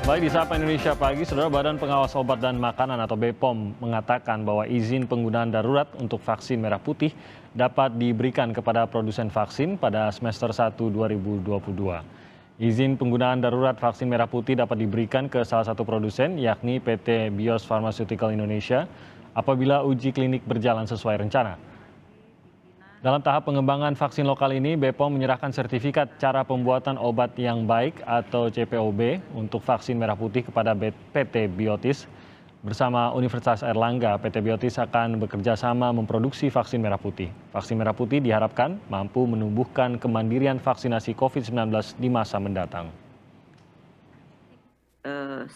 Baik, di Sapa Indonesia Pagi, Saudara, Badan Pengawas Obat dan Makanan atau BPOM mengatakan bahwa izin penggunaan darurat untuk vaksin merah putih dapat diberikan kepada produsen vaksin pada semester 1 2022. Izin penggunaan darurat vaksin merah putih dapat diberikan ke salah satu produsen, yakni PT Bios Pharmaceutical Indonesia, apabila uji klinik berjalan sesuai rencana. Dalam tahap pengembangan vaksin lokal ini, BPOM menyerahkan sertifikat cara pembuatan obat yang baik atau CPOB untuk vaksin merah putih kepada PT Biotis. Bersama Universitas Airlangga, PT Biotis akan bekerja sama memproduksi vaksin merah putih. Vaksin merah putih diharapkan mampu menumbuhkan kemandirian vaksinasi COVID-19 di masa mendatang.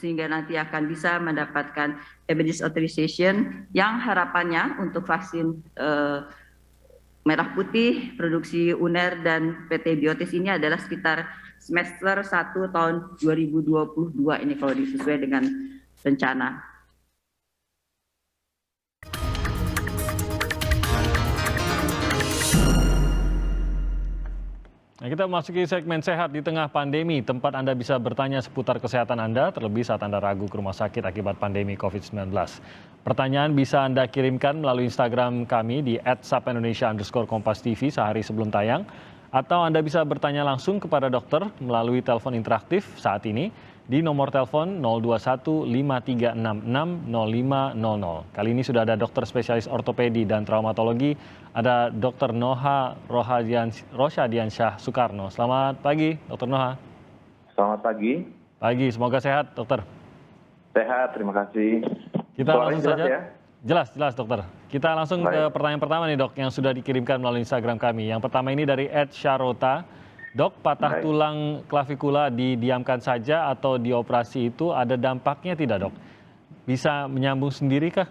Sehingga nanti akan bisa mendapatkan emergency authorization yang harapannya untuk vaksin merah putih produksi UNER dan PT Biotis ini adalah sekitar semester 1 tahun 2022 ini kalau disesuai dengan rencana. Nah, kita memasuki segmen sehat di tengah pandemi, tempat Anda bisa bertanya seputar kesehatan Anda, terlebih saat Anda ragu ke rumah sakit akibat pandemi COVID-19. Pertanyaan bisa Anda kirimkan melalui Instagram kami di @sapaindonesia_kompastv sehari sebelum tayang, atau Anda bisa bertanya langsung kepada dokter melalui telepon interaktif saat ini di nomor telepon 021 5366 0500. Kali ini sudah ada dokter spesialis ortopedi dan traumatologi, ada Dr. Noha Rosyadiansyah Soekarno. Selamat pagi, Dr. Noha. Selamat pagi. Pagi, semoga sehat, dokter. Sehat, terima kasih. Kita langsung jelas saja. Ya? Jelas, dokter. Kita langsung ke pertanyaan pertama nih, dok, yang sudah dikirimkan melalui Instagram kami. Yang pertama ini dari @syarota. Dok, patah tulang klavikula didiamkan saja atau dioperasi itu ada dampaknya tidak, dok? Bisa menyambung sendiri kah?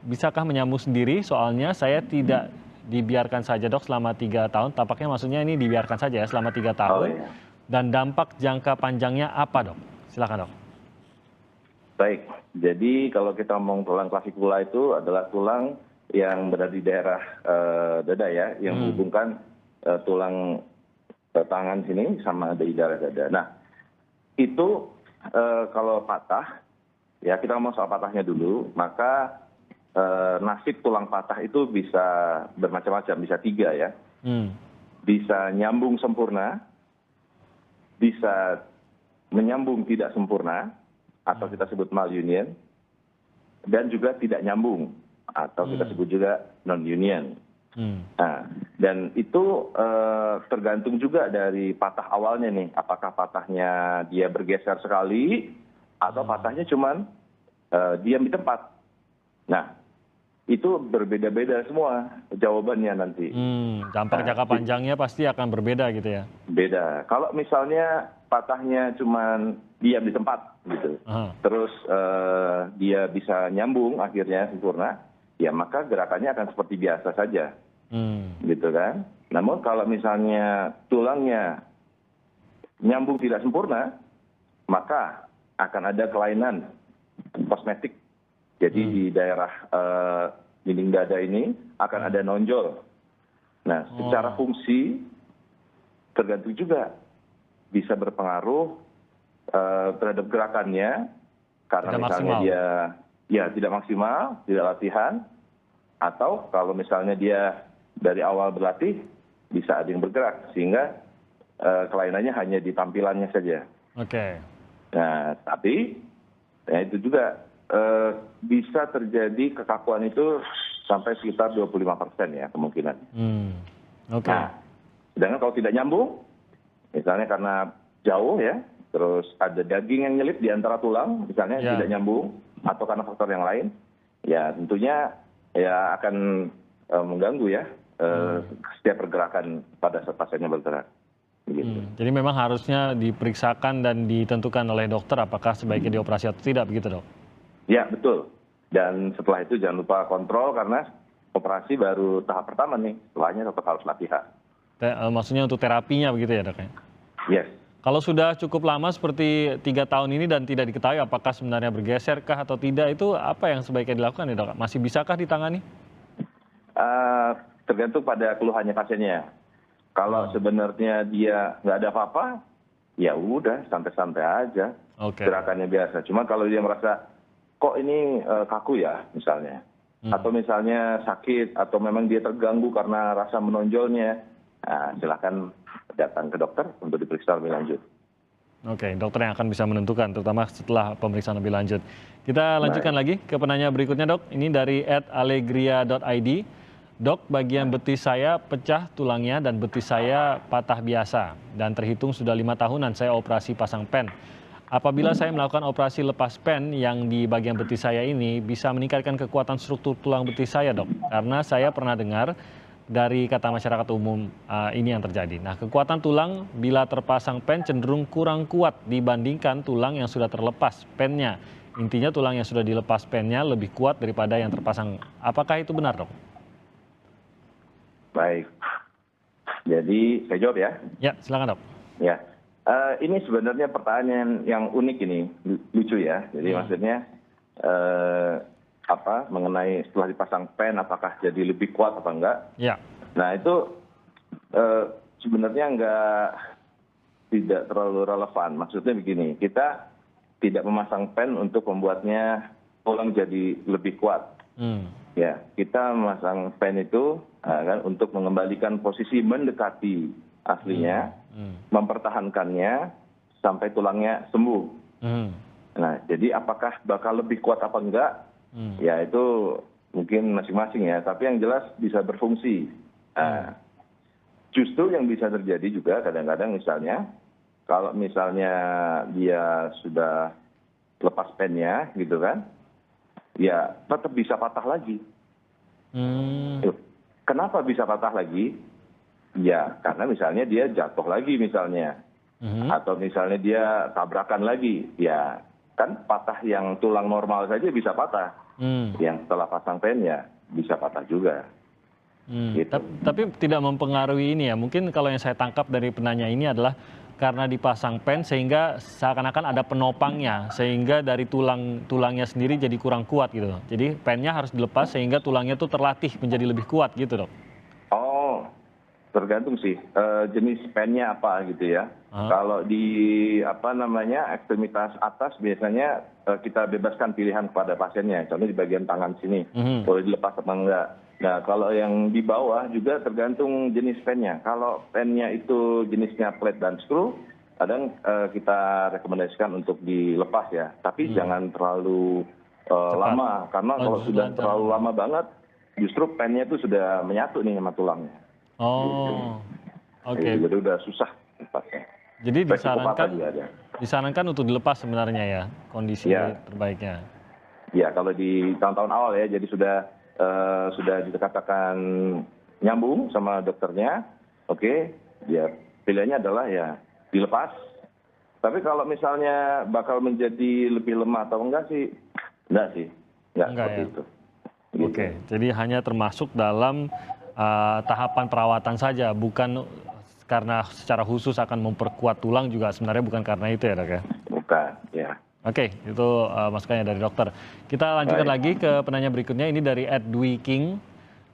Bisakah menyambung sendiri? Soalnya saya tidak dibiarkan saja, dok, selama 3 tahun. Tampaknya maksudnya ini dibiarkan saja ya selama 3 tahun. Iya. Dan dampak jangka panjangnya apa, dok? Silakan, dok. Baik, jadi kalau kita ngomong tulang klavikula itu adalah tulang yang berada di daerah dada ya, yang menghubungkan tulang tangan sini sama di daerah dada. Nah, itu kalau patah, ya kita ngomong soal patahnya dulu, maka nasib tulang patah itu bisa bermacam-macam, bisa 3 ya. Bisa nyambung sempurna, bisa menyambung tidak sempurna, atau kita sebut malunion, dan juga tidak nyambung, atau kita sebut juga non-union. Nah, dan itu tergantung juga dari patah awalnya nih, apakah patahnya dia bergeser sekali, atau patahnya cuman diam di tempat. Nah, itu berbeda-beda semua jawabannya nanti. Dampak jangka panjangnya pasti akan berbeda gitu ya? Beda. Kalau misalnya patahnya cuman diam di tempat gitu, terus dia bisa nyambung akhirnya sempurna, ya maka gerakannya akan seperti biasa saja. Gitu kan. Namun kalau misalnya tulangnya nyambung tidak sempurna, maka akan ada kelainan kosmetik. Jadi di daerah dinding dada ini akan ada nonjol. Nah, secara fungsi tergantung juga, bisa berpengaruh terhadap gerakannya, karena tidak misalnya maksimal. dia ya tidak maksimal, tidak latihan, atau kalau misalnya dia dari awal berlatih bisa ada yang bergerak, sehingga kelainannya hanya di tampilannya saja. Oke. Nah, tapi ya itu juga bisa terjadi kekakuan itu sampai sekitar 25% ya kemungkinan. Oke. Nah, sedangkan kalau tidak nyambung, misalnya karena jauh ya, terus ada daging yang nyelip di antara tulang, misalnya tidak nyambung, atau karena faktor yang lain, ya tentunya ya akan mengganggu ya setiap pergerakan pada saat pasiennya bergerak. Begitu. Jadi memang harusnya diperiksakan dan ditentukan oleh dokter apakah sebaiknya dioperasi atau tidak, begitu, dok? Ya, betul. Dan setelah itu jangan lupa kontrol, karena operasi baru tahap pertama nih, setelahnya tetap harus latihan. Maksudnya untuk terapinya begitu ya, dok? Yes. Kalau sudah cukup lama seperti 3 tahun ini dan tidak diketahui apakah sebenarnya bergeserkah atau tidak, itu apa yang sebaiknya dilakukan ya, dok? Masih bisakah ditangani? Tergantung pada keluhannya pasiennya. Kalau sebenarnya dia nggak ada apa-apa, ya udah santai-santai aja. Oke. gerakannya biasa. Cuma kalau dia merasa kok ini kaku ya misalnya, atau misalnya sakit, atau memang dia terganggu karena rasa menonjolnya, nah, silakan datang ke dokter untuk diperiksa lebih lanjut. Oke, dokter yang akan bisa menentukan, terutama setelah pemeriksaan lebih lanjut. Kita lanjutkan lagi ke penanya berikutnya, Dok. Ini dari @allegria.id. Dok, bagian betis saya pecah tulangnya dan betis saya patah biasa. Dan terhitung sudah 5 tahunan saya operasi pasang pen. Apabila saya melakukan operasi lepas pen yang di bagian betis saya ini bisa meningkatkan kekuatan struktur tulang betis saya, Dok. Karena saya pernah dengar dari kata masyarakat umum ini yang terjadi. Nah, kekuatan tulang bila terpasang pen cenderung kurang kuat dibandingkan tulang yang sudah terlepas pennya. Intinya tulang yang sudah dilepas pennya lebih kuat daripada yang terpasang. Apakah itu benar, Dok? Baik, jadi saya jawab ya. Ya, silakan, Dok. Ya, ini sebenarnya pertanyaan yang unik ini, lucu ya. Jadi maksudnya mengenai setelah dipasang pen apakah jadi lebih kuat apa enggak? Ya. Nah itu sebenarnya tidak terlalu relevan. Maksudnya begini, kita tidak memasang pen untuk membuatnya tulang jadi lebih kuat. Ya, kita memasang pen itu kan untuk mengembalikan posisi mendekati aslinya, mempertahankannya sampai tulangnya sembuh. Nah, jadi apakah bakal lebih kuat apa enggak? Ya itu mungkin masing-masing ya. Tapi yang jelas bisa berfungsi. Justru yang bisa terjadi juga kadang-kadang misalnya, kalau misalnya dia sudah lepas pennya gitu kan, ya tetap bisa patah lagi. Kenapa bisa patah lagi? Ya karena misalnya dia jatuh lagi misalnya, atau misalnya dia tabrakan lagi, ya kan patah yang tulang normal saja bisa patah, yang setelah pasang pen ya bisa patah juga. Gitu. Tapi tidak mempengaruhi ini ya, mungkin kalau yang saya tangkap dari penanya ini adalah karena dipasang pen sehingga seakan-akan ada penopangnya, sehingga dari tulangnya sendiri jadi kurang kuat gitu. Jadi pennya harus dilepas sehingga tulangnya tuh terlatih menjadi lebih kuat gitu, Dok. Oh, tergantung sih jenis pennya apa gitu ya. Kalau di ekstremitas atas biasanya kita bebaskan pilihan kepada pasiennya. Contohnya di bagian tangan sini, boleh dilepas apa enggak. Nah, kalau yang di bawah juga tergantung jenis pennya. Kalau pennya itu jenisnya plate dan screw, kadang kita rekomendasikan untuk dilepas ya. Tapi jangan terlalu lama, karena kalau sudah terlalu lama banget, justru pennya itu sudah menyatu nih sama tulangnya. Oh, oke. Jadi udah susah lepasnya. Jadi disarankan untuk dilepas sebenarnya ya, kondisi terbaiknya. Ya, kalau di tahun-tahun awal ya, jadi sudah dikatakan nyambung sama dokternya, oke, ya pilihannya adalah ya dilepas. Tapi kalau misalnya bakal menjadi lebih lemah atau enggak sih, enggak seperti ya? itu. Gitu. Oke, jadi hanya termasuk dalam tahapan perawatan saja, bukan karena secara khusus akan memperkuat tulang juga, sebenarnya bukan karena itu ya, Dok ya? Bukan, ya. Oke, itu masukannya dari dokter. Kita lanjutkan lagi ke penanya berikutnya, ini dari Dwi King.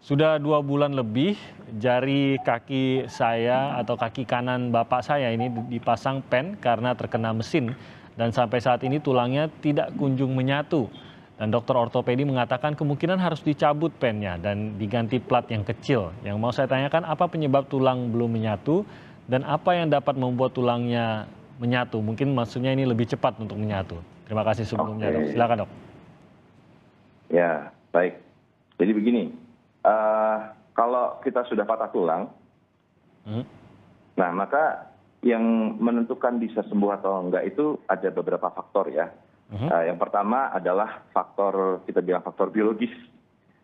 Sudah 2 bulan lebih jari kaki saya atau kaki kanan bapak saya ini dipasang pen karena terkena mesin. Dan sampai saat ini tulangnya tidak kunjung menyatu. Dan dokter ortopedi mengatakan kemungkinan harus dicabut pennya dan diganti plat yang kecil. Yang mau saya tanyakan, apa penyebab tulang belum menyatu dan apa yang dapat membuat tulangnya menyatu? Mungkin maksudnya ini lebih cepat untuk menyatu. Terima kasih sebelumnya, Dok. Silakan, Dok. Ya, baik. Jadi begini, kalau kita sudah patah tulang, nah maka yang menentukan bisa sembuh atau enggak itu ada beberapa faktor ya. Yang pertama adalah faktor, kita bilang faktor biologis,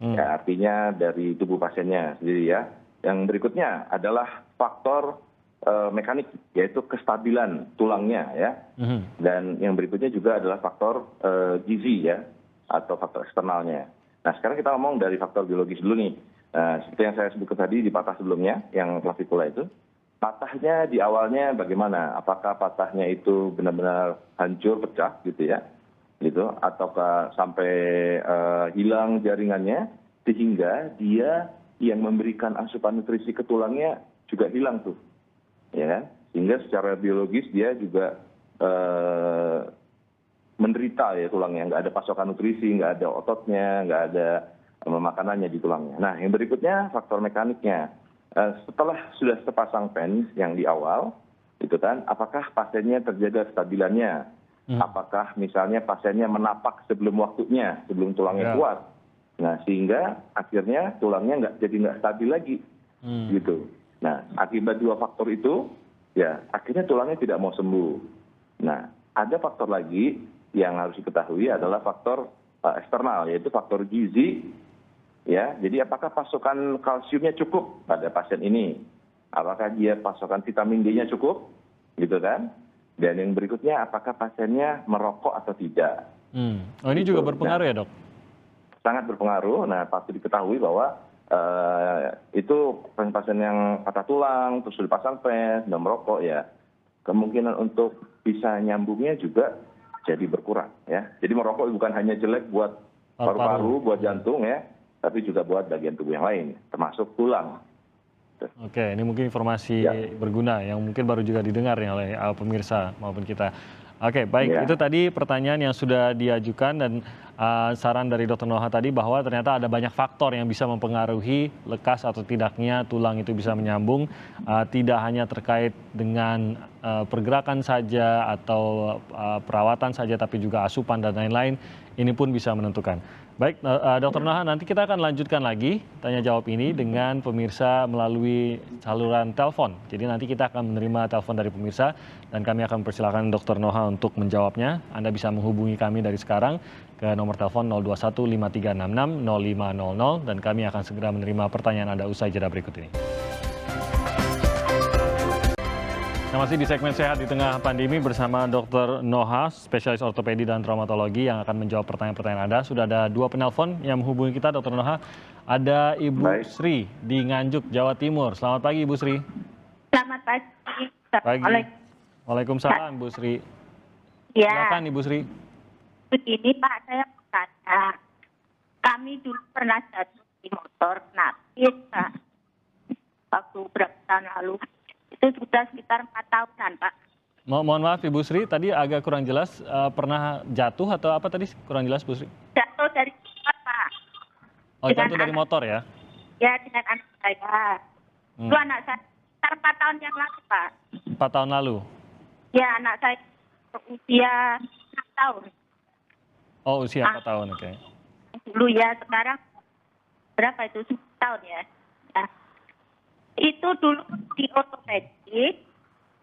ya, artinya dari tubuh pasiennya sendiri ya. Yang berikutnya adalah faktor mekanik, yaitu kestabilan tulangnya ya. Dan yang berikutnya juga adalah faktor gizi ya, atau faktor eksternalnya. Nah sekarang kita ngomong dari faktor biologis dulu nih. Seperti yang saya sebutkan tadi di patah sebelumnya, yang klavikula itu. Patahnya di awalnya bagaimana? Apakah patahnya itu benar-benar hancur, pecah gitu ya? Gitu, ataukah sampai hilang jaringannya sehingga dia yang memberikan asupan nutrisi ke tulangnya juga hilang tuh. Ya, sehingga secara biologis dia juga menderita ya tulangnya, nggak ada pasokan nutrisi, nggak ada ototnya, nggak ada makanannya di tulangnya. Nah, yang berikutnya faktor mekaniknya. Setelah sudah sepasang pen yang di awal, itu kan, apakah pasiennya terjaga stabilannya? Apakah misalnya pasiennya menapak sebelum waktunya, sebelum tulangnya kuat? Nah, sehingga akhirnya tulangnya nggak stabil lagi, gitu. Nah, akibat dua faktor itu, ya akhirnya tulangnya tidak mau sembuh. Nah, ada faktor lagi yang harus diketahui adalah faktor eksternal, yaitu faktor gizi. Ya, jadi apakah pasokan kalsiumnya cukup pada pasien ini? Apakah dia pasokan vitamin D-nya cukup, gitu kan? Dan yang berikutnya, apakah pasiennya merokok atau tidak? Oh, ini juga berpengaruh ya, Dok? Sangat berpengaruh. Nah, patut diketahui bahwa itu pasien yang patah tulang, terus sudah dipasang pen, dan merokok ya, kemungkinan untuk bisa nyambungnya juga jadi berkurang ya. Jadi merokok bukan hanya jelek buat paru-paru, buat jantung ya, tapi juga buat bagian tubuh yang lain, termasuk tulang. Oke, ini mungkin informasi berguna yang mungkin baru juga didengar ya oleh pemirsa maupun kita. Oke, baik. Itu tadi pertanyaan yang sudah diajukan dan saran dari Dr. Noha tadi bahwa ternyata ada banyak faktor yang bisa mempengaruhi lekas atau tidaknya tulang itu bisa menyambung. Tidak hanya terkait dengan pergerakan saja atau perawatan saja, tapi juga asupan dan lain-lain. Ini pun bisa menentukan. Baik, Dr. Noha, nanti kita akan lanjutkan lagi tanya jawab ini dengan pemirsa melalui saluran telepon. Jadi nanti kita akan menerima telepon dari pemirsa dan kami akan persilakan Dr. Noha untuk menjawabnya. Anda bisa menghubungi kami dari sekarang ke nomor telepon 02153660500 dan kami akan segera menerima pertanyaan Anda usai jeda berikut ini. Nah, masih di segmen Sehat di Tengah Pandemi bersama Dr. Noha, spesialis ortopedi dan traumatologi yang akan menjawab pertanyaan-pertanyaan Anda. Sudah ada dua penelpon yang menghubungi kita, Dr. Noha. Ada Ibu Sri di Nganjuk, Jawa Timur. Selamat pagi, Ibu Sri. Selamat pagi. Waalaikumsalam, Bu Sri. Ya. Silakan, Ibu Sri. Begini, Pak, saya mau tanya. Kami dulu pernah jatuh di motor, napis, Pak. Waktu berapa tahun lalu. Itu sudah sekitar 4 tahunan, Pak. Mohon maaf, Ibu Sri, tadi agak kurang jelas. Pernah jatuh atau apa tadi? Kurang jelas, Bu Sri. Jatuh dari motor, Pak. Oh, jatuh dari motor ya? Ya, dengan anak saya. Itu anak saya sekitar 4 tahun yang lalu, Pak. 4 tahun lalu? Ya, anak saya usia 6 tahun. Oh, usia 4 tahun, oke. Dulu ya, sekarang berapa itu? 10 tahun ya. Itu dulu di ortopedi,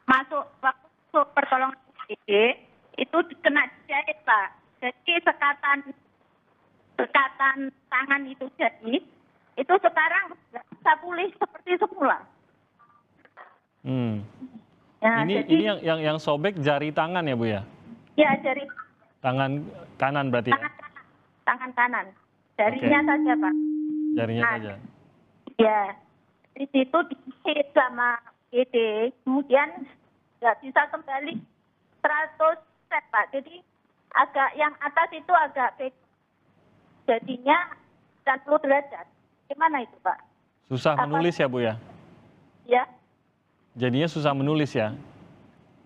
masuk waktu pertolongan UGD, itu kena jahit, Pak. Jadi sekatan tangan itu jadi, itu sekarang nggak bisa pulih seperti semula. Ya, ini yang sobek jari tangan ya, Bu ya? Ya, jari tangan kanan berarti ya? Tangan kanan. Jarinya saja, Pak. Jarinya saja. Ya. Di situ dihit sama GD, kemudian nggak bisa kembali 100%, Pak. Jadi agak yang atas itu agak jadinya 90 derajat. Gimana itu, Pak? Susah menulis ya, Bu ya? Ya. Jadinya susah menulis ya?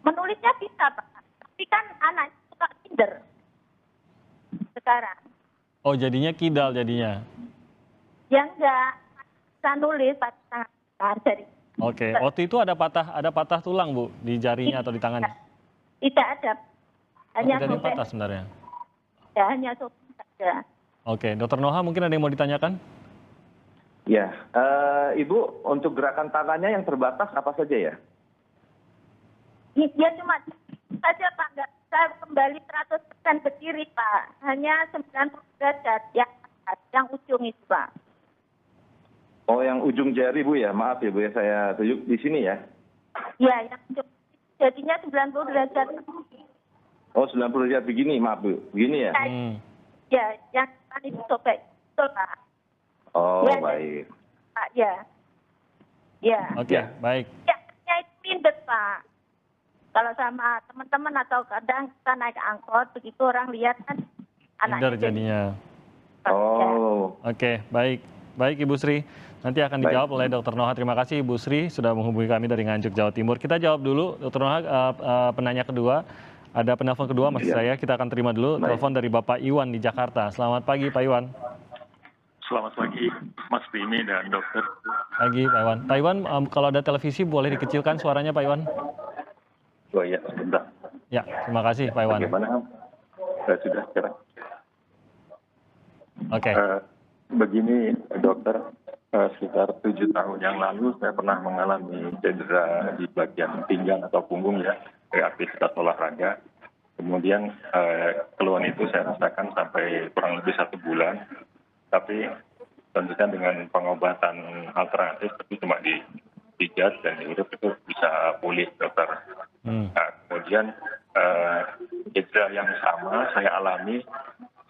Menulisnya bisa, Pak. Tapi kan anak suka kinder sekarang. Oh, jadinya kidal jadinya? Ya enggak. Bisa nulis pakai tangan jari. Oke, waktu itu ada patah tulang, Bu, di jarinya atau di tangannya? Tidak ada. Hanya tidak ada patah sebenarnya? Ya, hanya sobek saja. Oke, Dr. Noha mungkin ada yang mau ditanyakan? Ya, Ibu untuk gerakan tangannya yang terbatas apa saja ya? Ya cuma saja, Pak, nggak bisa kembali 100% ke kiri, Pak. Hanya 90 derajat yang ujung itu, Pak. Oh, yang ujung jari, Bu ya? Maaf ya, Bu ya, saya tunjuk di sini ya. Ya, yang ujung jadinya 90 derajat. Oh, 90 derajat begini, maaf Bu. Begini ya? Ya, yang tadi sobek. Betul, Pak. Oh, ya, baik. Pak, ya. Ya. Oke, baik. Ya, itu mindet, Pak. Kalau sama teman-teman atau kadang kita naik angkot, begitu orang lihat kan Minder jadinya. Oh. Oke, baik. Baik, Ibu Sri. Nanti akan dijawab oleh Dr. Noha. Terima kasih Ibu Sri sudah menghubungi kami dari Nganjuk, Jawa Timur. Kita jawab dulu, Dr. Noha, penanya kedua. Ada penelpon kedua maksud saya, kita akan terima dulu Baik. telepon dari Bapak Iwan di Jakarta. Selamat pagi Pak Iwan. Selamat pagi, Mas Bimi dan dokter. Pagi Pak Iwan. Pak Iwan, kalau ada televisi boleh dikecilkan suaranya Pak Iwan? Oh iya, sebentar. Ya, terima kasih Pak Iwan. Bagaimana? Sudah sekarang. Oke. Begini, dokter, sekitar 7 tahun yang lalu saya pernah mengalami cedera di bagian pinggang atau punggung ya, dari aktivitas olahraga. Kemudian keluhan itu saya rasakan sampai kurang lebih 1 bulan. Tapi tentunya dengan pengobatan alternatif, tapi cuma di pijat dan dihirup itu bisa pulih, dokter. Nah, kemudian cedera yang sama saya alami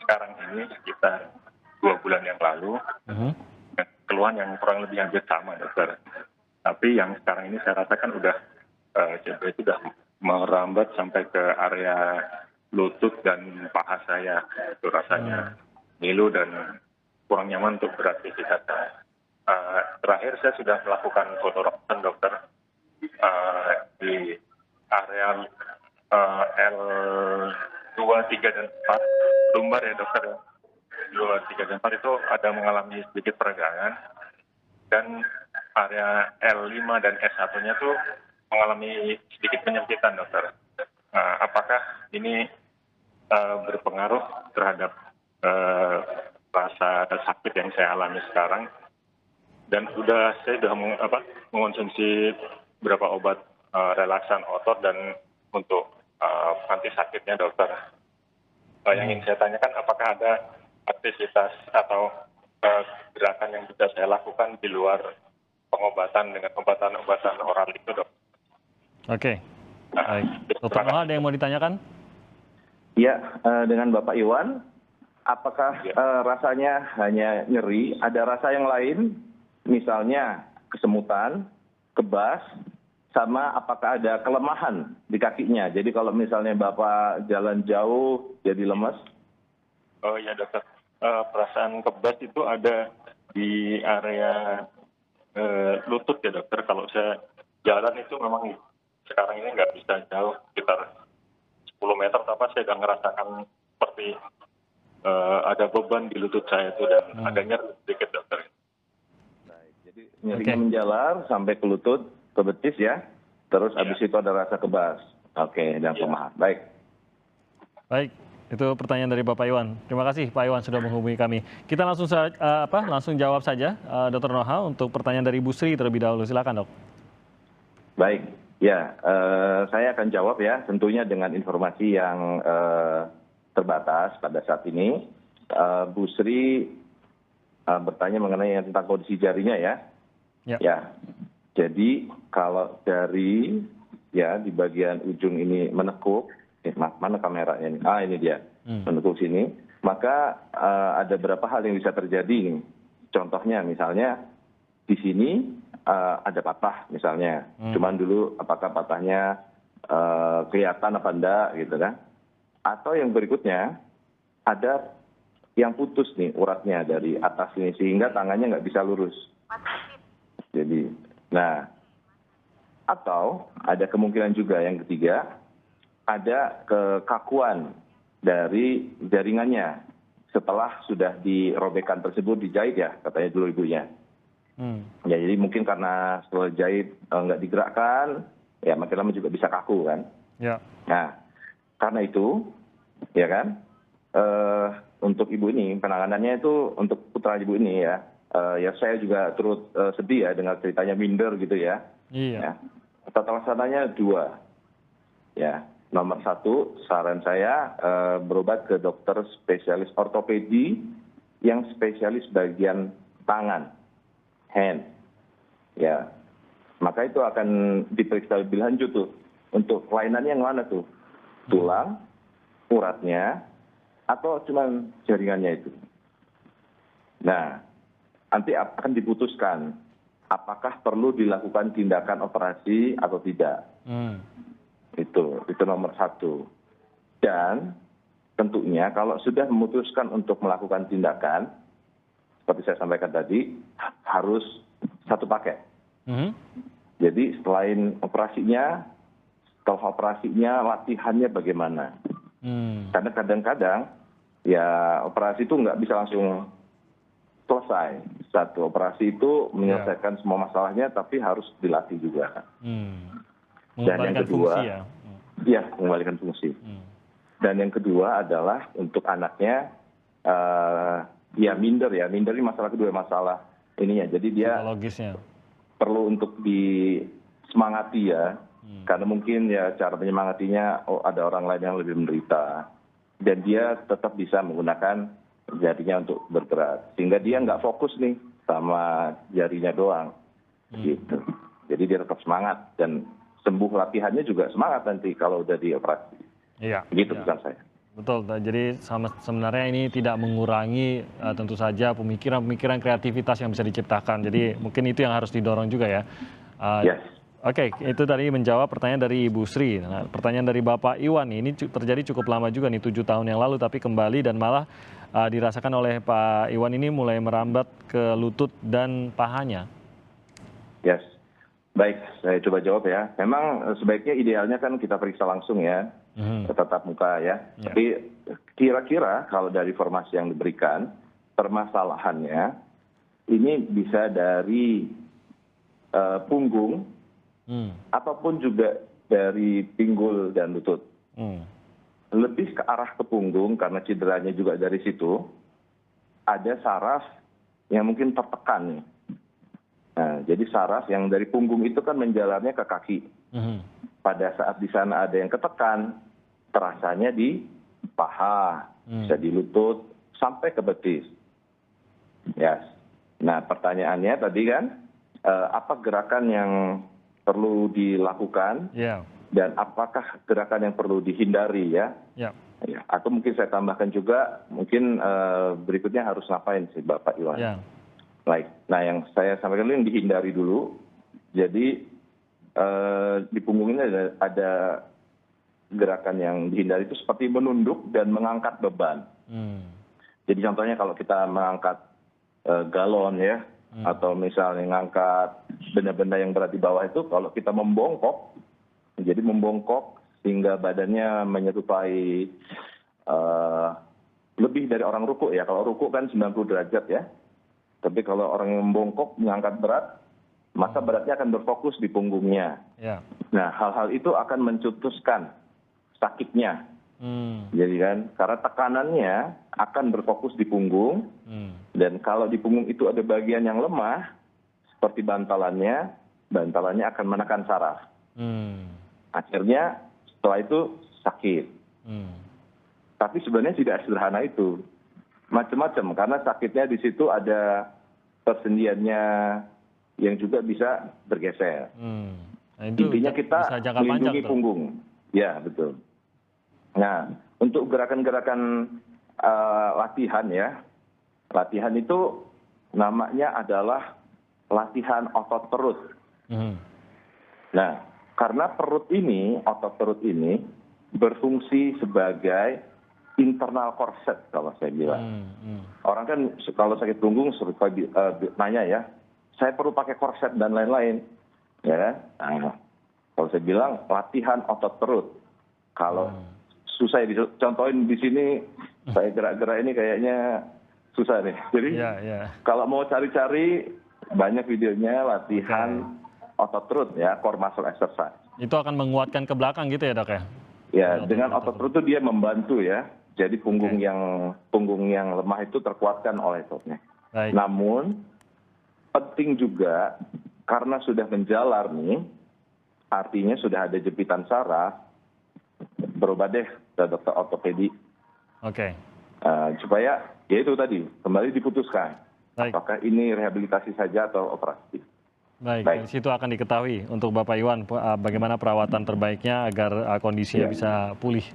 sekarang ini sekitar 2 bulan yang lalu. Keluhan yang kurang lebih hampir sama, dokter. Tapi yang sekarang ini saya rasakan udah cedera itu udah merambat sampai ke area lutut dan paha saya. Itu rasanya ngilu dan kurang nyaman untuk beraktivitas. Terakhir saya sudah melakukan foto ronsen, dokter, di area L2, 3, dan 4 lumbar ya, dokter. 2, 3, dan 4 itu ada mengalami sedikit peregangan, dan area L5 dan S1-nya tuh mengalami sedikit penyempitan, dokter. Apakah ini berpengaruh terhadap rasa sakit yang saya alami sekarang? Dan saya sudah mengonsumsi beberapa obat relaksan otot dan untuk anti sakitnya, dokter. Yang ingin saya tanyakan, apakah ada aktivitas atau gerakan yang bisa saya lakukan di luar pengobatan dengan obat-obatan oral itu, dok? Oke. Baik. Dokter Noha, ada yang mau ditanyakan? Ya, dengan Bapak Iwan, apakah rasanya hanya nyeri, ada rasa yang lain, misalnya kesemutan, kebas, sama apakah ada kelemahan di kakinya? Jadi kalau misalnya Bapak jalan jauh jadi lemes? Oh iya, dokter. Perasaan kebas itu ada di area lutut ya, dokter. Kalau saya jalan itu memang sekarang ini nggak bisa jauh, sekitar 10 meter, tapi saya udah ngerasakan seperti ada beban di lutut saya itu dan ada nyeri sedikit, dokter. Baik, jadi nyerinya menjalar sampai ke lutut, ke betis ya, terus habis itu ada rasa kebas. Oke, dan kelemahan. Baik. Baik, itu pertanyaan dari Bapak Iwan. Terima kasih Pak Iwan sudah menghubungi kami. Kita langsung jawab saja, Dr. Noha, untuk pertanyaan dari Bu Sri terlebih dahulu. Silakan, Dok. Baik, ya, saya akan jawab ya, tentunya dengan informasi yang terbatas pada saat ini. Bu Sri bertanya mengenai tentang kondisi jarinya ya. Ya, jadi kalau dari ya di bagian ujung ini menekuk, mana kameranya ini? Ini dia, menekuk sini. Maka ada beberapa hal yang bisa terjadi nih. Contohnya misalnya di sini ada patah misalnya. Cuman dulu apakah patahnya kelihatan apa enggak gitu kan? Atau yang berikutnya ada yang putus nih uratnya dari atas ini sehingga tangannya nggak bisa lurus. Jadi, nah, atau ada kemungkinan juga yang ketiga ada kekakuan dari jaringannya setelah sudah dirobekkan tersebut, dijahit ya katanya dulu ibunya. Ya, jadi mungkin karena setelah jahit nggak digerakkan, ya makin lama juga bisa kaku kan. Ya. Nah, karena itu, ya kan, untuk ibu ini penanganannya itu untuk putra ibu ini ya, ya saya juga turut sedih ya dengar ceritanya minder gitu ya. Iya. Ya. Tata laksananya 2. Ya, nomor 1 saran saya berobat ke dokter spesialis ortopedi yang spesialis bagian tangan, hand. Ya, maka itu akan diperiksa lebih lanjut tuh untuk kelainannya yang mana tuh, tulang, uratnya, atau cuma jaringannya itu. Nah, nanti akan diputuskan apakah perlu dilakukan tindakan operasi atau tidak. Itu nomor 1. Dan tentunya kalau sudah memutuskan untuk melakukan tindakan, seperti saya sampaikan tadi, harus satu paket. Jadi selain operasinya, setelah operasinya latihannya bagaimana. Hmm. Karena kadang-kadang ya operasi itu nggak bisa langsung selesai. Satu operasi itu menyelesaikan semua masalahnya, tapi harus dilatih juga. Hmm. Dan yang Mengembalikan kedua, fungsi ya. iya mengembalikan fungsi. Dan yang kedua adalah untuk anaknya, ya minder ini masalah kedua, masalah ininya. Jadi dia Psikologisnya. perlu untuk disemangati ya, karena mungkin ya cara menyemangatinya, ada orang lain yang lebih menderita, dan dia tetap bisa menggunakan jarinya untuk bergerak, sehingga dia nggak fokus nih sama jarinya doang, gitu. Jadi dia tetap semangat dan sembuh, latihannya juga semangat nanti kalau udah dioperasi. Iya. Begitu Iya. pesan saya. Betul, jadi sebenarnya ini tidak mengurangi tentu saja pemikiran kreativitas yang bisa diciptakan. Jadi mungkin itu yang harus didorong juga ya. Yes. Oke, itu tadi menjawab pertanyaan dari Ibu Sri. Nah, pertanyaan dari Bapak Iwan ini terjadi cukup lama juga nih, 7 tahun yang lalu, tapi kembali dan malah dirasakan oleh Pak Iwan ini mulai merambat ke lutut dan pahanya. Yes. Baik, saya coba jawab ya. Memang sebaiknya idealnya kan kita periksa langsung ya, tatap muka ya. Tapi kira-kira kalau dari informasi yang diberikan, permasalahannya ini bisa dari punggung, ataupun juga dari pinggul dan lutut. Lebih ke arah ke punggung karena cederanya juga dari situ. Ada saraf yang mungkin tertekan nih. Nah, jadi saraf yang dari punggung itu kan menjalarnya ke kaki. Pada saat di sana ada yang ketekan, terasanya di paha, bisa di lutut, sampai ke betis. Yes. Nah, pertanyaannya tadi kan, apa gerakan yang perlu dilakukan, dan apakah gerakan yang perlu dihindari ya? Ya. Atau mungkin saya tambahkan juga, mungkin berikutnya harus ngapain sih Bapak Iwan? Baik. Nah, yang saya sampaikan dulu yang dihindari dulu. Jadi di punggung ini ada gerakan yang dihindari itu seperti menunduk dan mengangkat beban. Jadi contohnya kalau kita mengangkat galon ya, atau misalnya mengangkat benda-benda yang berat di bawah itu, kalau kita membongkok, jadi membongkok sehingga badannya menyerupai lebih dari orang ruku ya. Kalau ruku kan 90 derajat ya. Tapi kalau orang yang membongkok mengangkat berat, maka beratnya akan berfokus di punggungnya. Nah, hal-hal itu akan mencetuskan sakitnya. Jadi kan, karena tekanannya akan berfokus di punggung, dan kalau di punggung itu ada bagian yang lemah, seperti bantalannya akan menekan saraf. Akhirnya setelah itu sakit. Tapi sebenarnya tidak sederhana itu. Macam-macam, karena sakitnya di situ ada persendiannya yang juga bisa bergeser. Nah, intinya kita melindungi punggung. Ya, betul. Nah, untuk gerakan-gerakan latihan ya, latihan itu namanya adalah latihan otot perut. Nah, karena otot perut ini berfungsi sebagai internal corset kalau saya bilang. Orang kan kalau sakit punggung nanya ya, saya perlu pakai korset dan lain-lain, ya. Nah, kalau saya bilang latihan otot perut. Kalau susah dicontohin di sini, saya gerak-gerak ini kayaknya susah nih. Jadi kalau mau cari-cari banyak videonya latihan otot perut ya, core muscle exercise. Itu akan menguatkan ke belakang gitu ya dok ya? Ya, dengan otot perut itu dia membantu ya. Jadi punggung yang lemah itu terkuatkan oleh ototnya. Namun penting juga karena sudah menjalar nih, artinya sudah ada jepitan saraf, berobat deh ke dokter ortopedi. Supaya ya itu tadi kembali diputuskan. Apakah ini rehabilitasi saja atau operasi. Baik, dari situ akan diketahui untuk Bapak Iwan bagaimana perawatan terbaiknya agar kondisinya bisa pulih.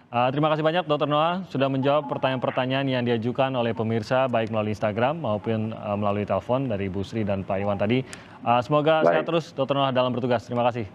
Terima kasih banyak Dr. Noah sudah menjawab pertanyaan-pertanyaan yang diajukan oleh pemirsa baik melalui Instagram maupun melalui telepon dari Ibu Sri dan Pak Iwan tadi. Semoga sehat terus Dr. Noah dalam bertugas. Terima kasih.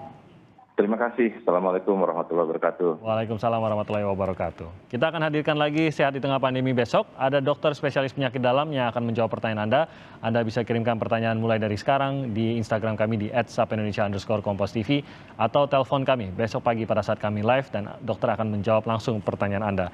Terima kasih. Assalamualaikum warahmatullahi wabarakatuh. Waalaikumsalam warahmatullahi wabarakatuh. Kita akan hadirkan lagi Sehat di Tengah Pandemi besok. Ada dokter spesialis penyakit dalam yang akan menjawab pertanyaan Anda. Anda bisa kirimkan pertanyaan mulai dari sekarang di Instagram kami di @sapindonesia_kompastv atau telepon kami besok pagi pada saat kami live dan dokter akan menjawab langsung pertanyaan Anda.